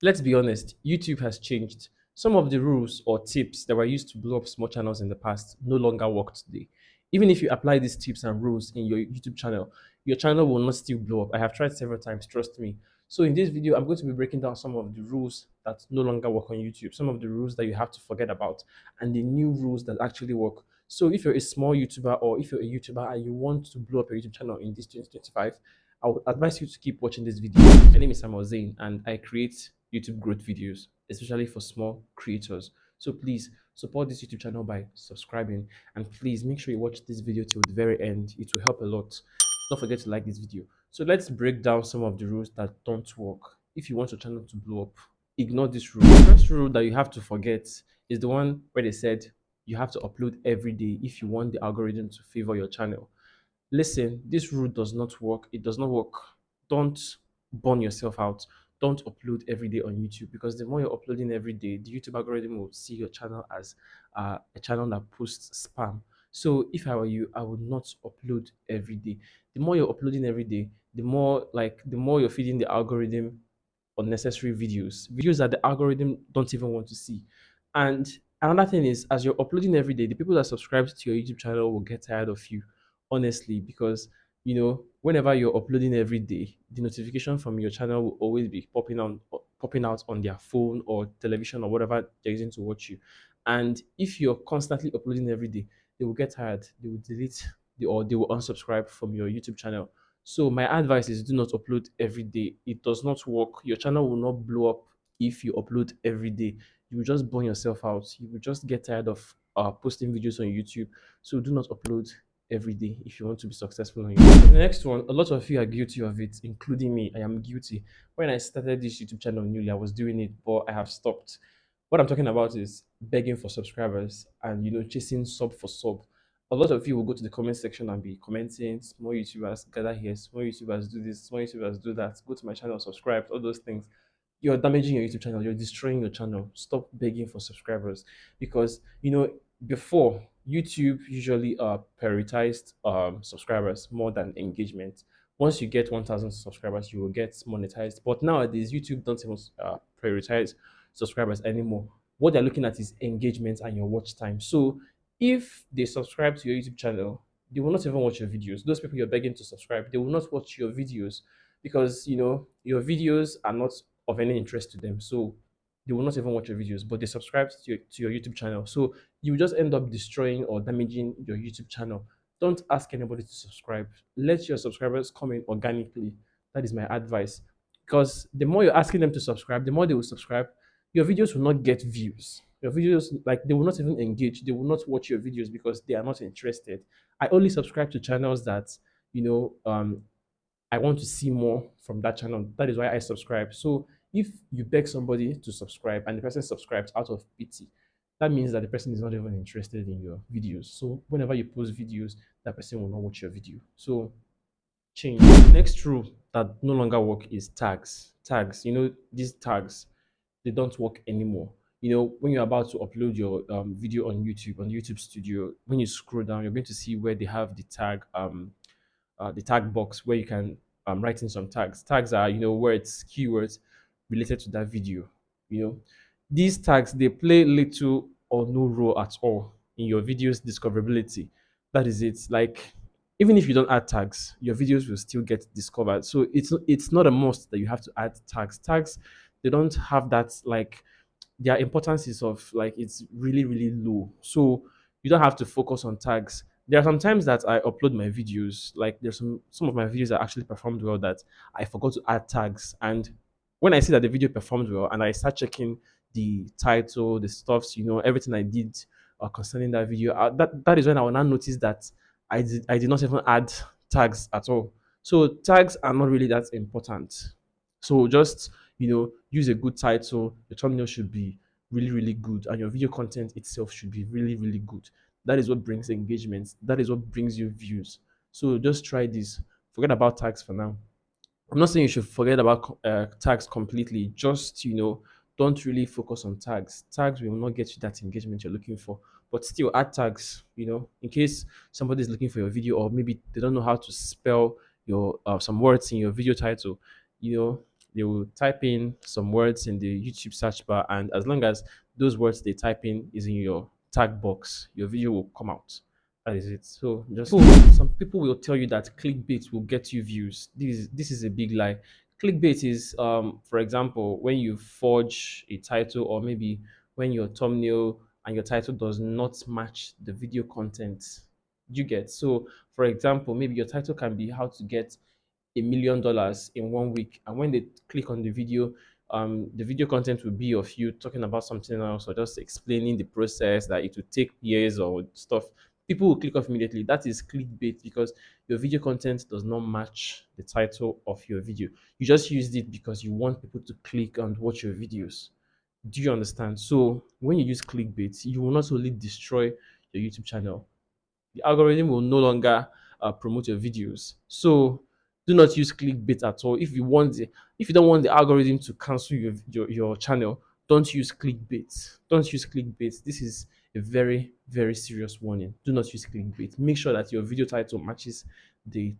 Let's be honest, YouTube has changed. Some of the rules or tips that were used to blow up small channels in the past no longer work today. Even if you apply these tips and rules in your YouTube channel, your channel will not still blow up. I have tried several times, trust me. So in this video, I'm going to be breaking down some of the rules that no longer work on YouTube, some of the rules that you have to forget about, and the new rules that actually work. So if you're a small YouTuber or if you're a YouTuber and you want to blow up your YouTube channel in this 2025, I would advise you to keep watching this video. My name is Samuel Zain and I create YouTube growth videos, especially for small creators. So please support this YouTube channel by subscribing and please make sure you watch this video till the very end. It will help a lot. Don't forget to like this video. So let's break down some of the rules that don't work. If you want your channel to blow up, ignore this rule. The first rule that you have to forget is the one where they said you have to upload every day if you want the algorithm to favor your channel. Listen, this rule does not work. It does not work. Don't burn yourself out. Don't upload every day on YouTube because the more you're uploading every day, the YouTube algorithm will see your channel as a channel that posts spam. So if I were you, I would not upload every day. The more you're uploading every day, the more you're feeding the algorithm unnecessary videos that the algorithm don't even want to see. And another thing is, as you're uploading every day, the people that subscribe to your YouTube channel will get tired of you, honestly, because whenever you're uploading every day, the notification from your channel will always be popping out on their phone or television or whatever they're using to watch you. And if you're constantly uploading every day, they will get tired. They will delete or they will unsubscribe from your YouTube channel. So my advice is do not upload every day. It does not work. Your channel will not blow up if you upload every day. You will just burn yourself out. You will just get tired of posting videos on YouTube. So do not upload every day if you want to be successful on YouTube. The next one, a lot of you are guilty of it, including me. I am guilty. When I started this YouTube channel newly, I was doing it, but I have stopped. What I'm talking about is begging for subscribers and chasing sub for sub. A lot of you will go to the comment section and be commenting, small YouTubers gather here, small YouTubers do this, small YouTubers do that, go to my channel, subscribe, all those things. You're damaging your YouTube channel, you're destroying your channel. Stop begging for subscribers because before YouTube usually prioritized subscribers more than engagement. Once you get 1,000 subscribers, you will get monetized. But nowadays, YouTube don't even prioritize subscribers anymore. What they're looking at is engagement and your watch time. So if they subscribe to your YouTube channel, they will not even watch your videos. Those people you're begging to subscribe, they will not watch your videos because your videos are not of any interest to them. So they will not even watch your videos, but they subscribe to your YouTube channel. So you will just end up destroying or damaging your YouTube channel. Don't ask anybody to subscribe. Let your subscribers come in organically. That is my advice. Because the more you're asking them to subscribe, the more they will subscribe. Your videos will not get views. Your videos, like, they will not even engage. They will not watch your videos because they are not interested. I only subscribe to channels that, you know, um, I want to see more from that channel. That is why I subscribe. So if you beg somebody to subscribe and the person subscribes out of pity, that means that the person is not even interested in your videos. So whenever you post videos, that person will not watch your video. So change. Next rule that no longer work is tags. Tags, these tags, they don't work anymore. When you're about to upload your video on YouTube Studio, when you scroll down, you're going to see where they have the tag box where you can write in some tags. Tags are words, keywords related to that video. You know, these tags, they play little or no role at all in your video's discoverability. That is it. Like, even if you don't add tags, your videos will still get discovered. So it's not a must that you have to add tags. Tags, they don't have that, like, their importance is of, like, it's really really low. So you don't have to focus on tags. There are some times that I upload my videos, like there's some of my videos that actually performed well that I forgot to add tags. And when I see that the video performed well and I start checking the title, the stuffs, everything I did concerning that video, that is when I will now notice that I did not even add tags at all. So tags are not really that important. So just use a good title. Your thumbnail should be really really good and your video content itself should be really really good. That is what brings engagement. That is what brings you views. So just try this. Forget about tags for now. I'm not saying you should forget about tags completely. Just don't really focus on tags. Tags will not get you that engagement you're looking for. But still, add tags. In case somebody is looking for your video, or maybe they don't know how to spell your some words in your video title. You know, They will type in some words in the YouTube search bar, and as long as those words they type in is in your tag box, your video will come out. That is it. So just some people will tell you that clickbait will get you views. This is a big lie. Clickbait is, for example, when you forge a title, or maybe when your thumbnail and your title does not match the video content you get. So, for example, maybe your title can be how to get $1 million in 1 week, and when they click on the video content will be of you talking about something else, or just explaining the process that it will take years or stuff. People will click off immediately. That is clickbait, because your video content does not match the title of your video. You just used it because you want people to click and watch your videos. Do you understand? So when you use clickbait, you will not only destroy your YouTube channel, the algorithm will no longer promote your videos. So do not use clickbait at all. If you don't want the algorithm to cancel your channel, don't use clickbait. Don't use clickbait. This is a very, very serious warning. Do not use clickbait. Make sure that your video title matches the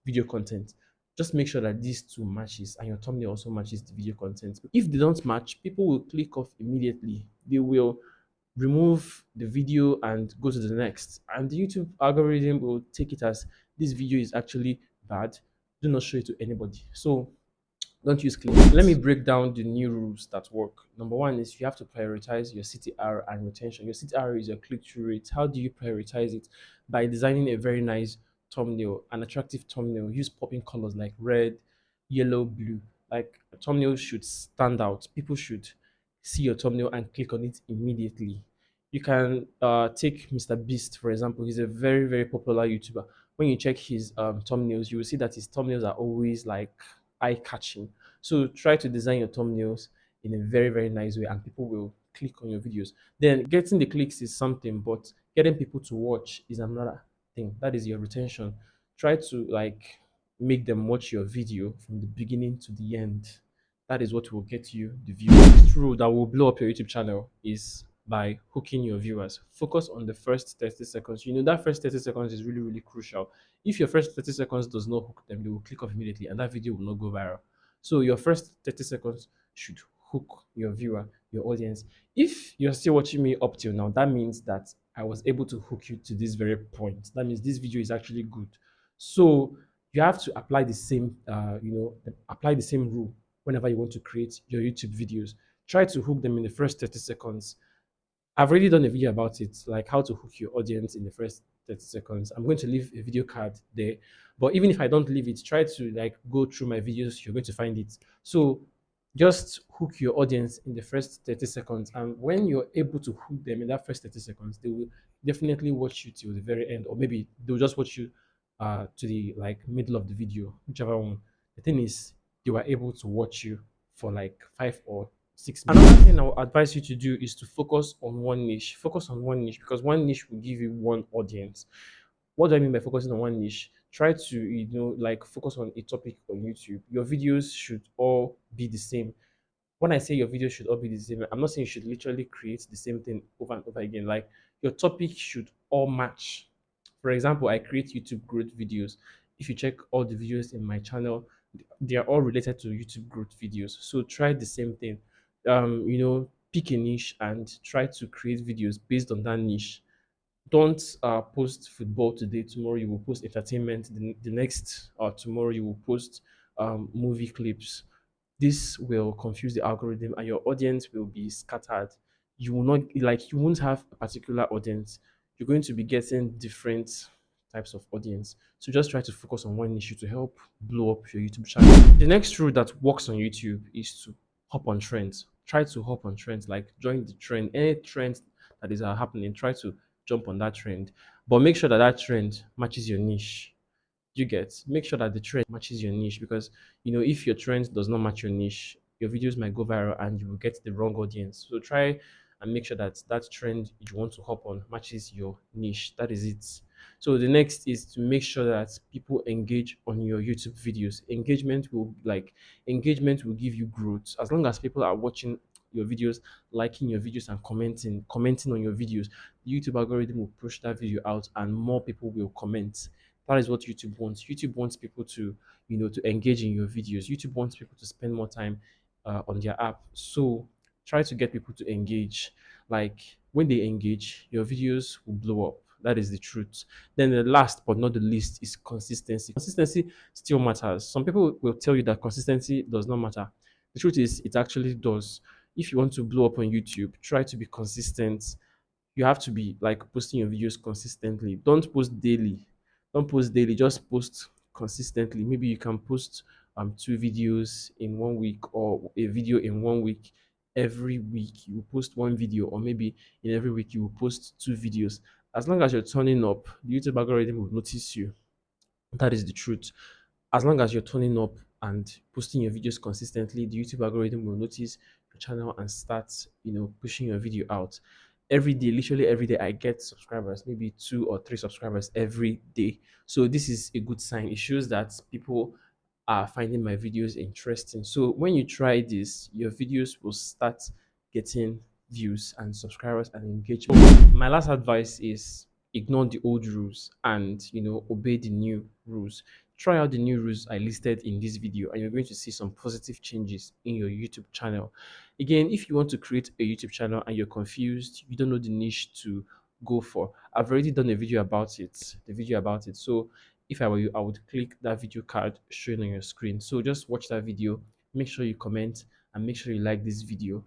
video content. Just make sure that these two matches, and your thumbnail also matches the video content. If they don't match, people will click off immediately. They will remove the video and go to the next. And the YouTube algorithm will take it as this video is actually bad. Do not show it to anybody. So don't use clickbait. Let me break down the new rules that work. Number one is you have to prioritize your CTR and retention. Your CTR is your click-through rate. How do you prioritize it? By designing a very nice thumbnail, an attractive thumbnail. Use popping colors like red, yellow, blue. Like a thumbnail should stand out. People should see your thumbnail and click on it immediately. You can take Mr. Beast, for example. He's a very, very popular YouTuber. When you check his thumbnails, you will see that his thumbnails are always like eye-catching. So try to design your thumbnails in a very, very nice way, and people will click on your videos. Then getting the clicks is something, but getting people to watch is another thing. That is your retention. Try to make them watch your video from the beginning to the end. That is what will get you the views. The rule that will blow up your YouTube channel is by hooking your viewers. Focus on the first 30 seconds. You know that first 30 seconds is really, really crucial. If your first 30 seconds does not hook them, they will click off immediately, and that video will not go viral. So your first 30 seconds should hook your viewer, your audience. If you're still watching me up till now, that means that I was able to hook you to this very point. That means this video is actually good. So you have to apply the same, apply the same rule whenever you want to create your YouTube videos. Try to hook them in the first 30 seconds. I've already done a video about it, like how to hook your audience in the first 30 seconds. I'm going to leave a video card there. But even if I don't leave it, try to go through my videos, you're going to find it. So just hook your audience in the first 30 seconds. And when you're able to hook them in that first 30 seconds, they will definitely watch you till the very end, or maybe they'll just watch you to the middle of the video, whichever one. The thing is, they were able to watch you for like 5 or 6 minutes. Another thing I would advise you to do is to focus on one niche. Focus on one niche, because one niche will give you one audience. What do I mean by focusing on one niche? Try to focus on a topic on YouTube. Your videos should all be the same. When I say your videos should all be the same, I'm not saying you should literally create the same thing over and over again. Like, your topic should all match. For example, I create YouTube growth videos. If you check all the videos in my channel, they are all related to YouTube growth videos. So try the same thing. Pick a niche and try to create videos based on that niche. Don't post football today. Tomorrow you will post entertainment. The next tomorrow you will post movie clips. This will confuse the algorithm, and your audience will be scattered. You will not you won't have a particular audience. You're going to be getting different types of audience. So just try to focus on one issue to help blow up your YouTube channel. The next rule that works on YouTube is to hop on trends. Try to hop on trends, like join the trend. Any trend that is happening, try to jump on that trend. But make sure that that trend matches your niche. You get, make sure that the trend matches your niche, because if your trend does not match your niche, your videos might go viral and you will get the wrong audience. So try and make sure that that trend you want to hop on matches your niche. That is it. So the next is to make sure that people engage on your YouTube videos. Engagement will give you growth. As long as people are watching your videos, liking your videos, and commenting on your videos, the YouTube algorithm will push that video out and more people will comment. That is what YouTube wants. YouTube wants people to, to engage in your videos. YouTube wants people to spend more time on their app. So try to get people to engage. Like when they engage, your videos will blow up. That is the truth. Then the last but not the least is consistency. Consistency still matters. Some people will tell you that consistency does not matter. The truth is, it actually does. If you want to blow up on YouTube, try to be consistent. You have to be like posting your videos consistently. Don't post daily. Don't post daily. Just post consistently. Maybe you can post 2 videos in 1 week, or a video in 1 week. Every week you post 1 video, or maybe in every week you will post 2 videos. As long as you're turning up, the YouTube algorithm will notice you. That is the truth. As long as you're turning up and posting your videos consistently, the YouTube algorithm will notice your channel and start, pushing your video out. Every day, literally every day, I get subscribers, maybe 2 or 3 subscribers every day. So this is a good sign. It shows that people are finding my videos interesting. So when you try this, your videos will start getting views and subscribers and engagement. My last advice is ignore the old rules and obey the new rules. Try out the new rules I listed in this video, and you're going to see some positive changes in your YouTube channel. Again, if you want to create a YouTube channel and you're confused, you don't know the niche to go for, I've already done a video about it. So if I were you, I would click that video card showing on your screen. So just watch that video, make sure you comment, and make sure you like this video.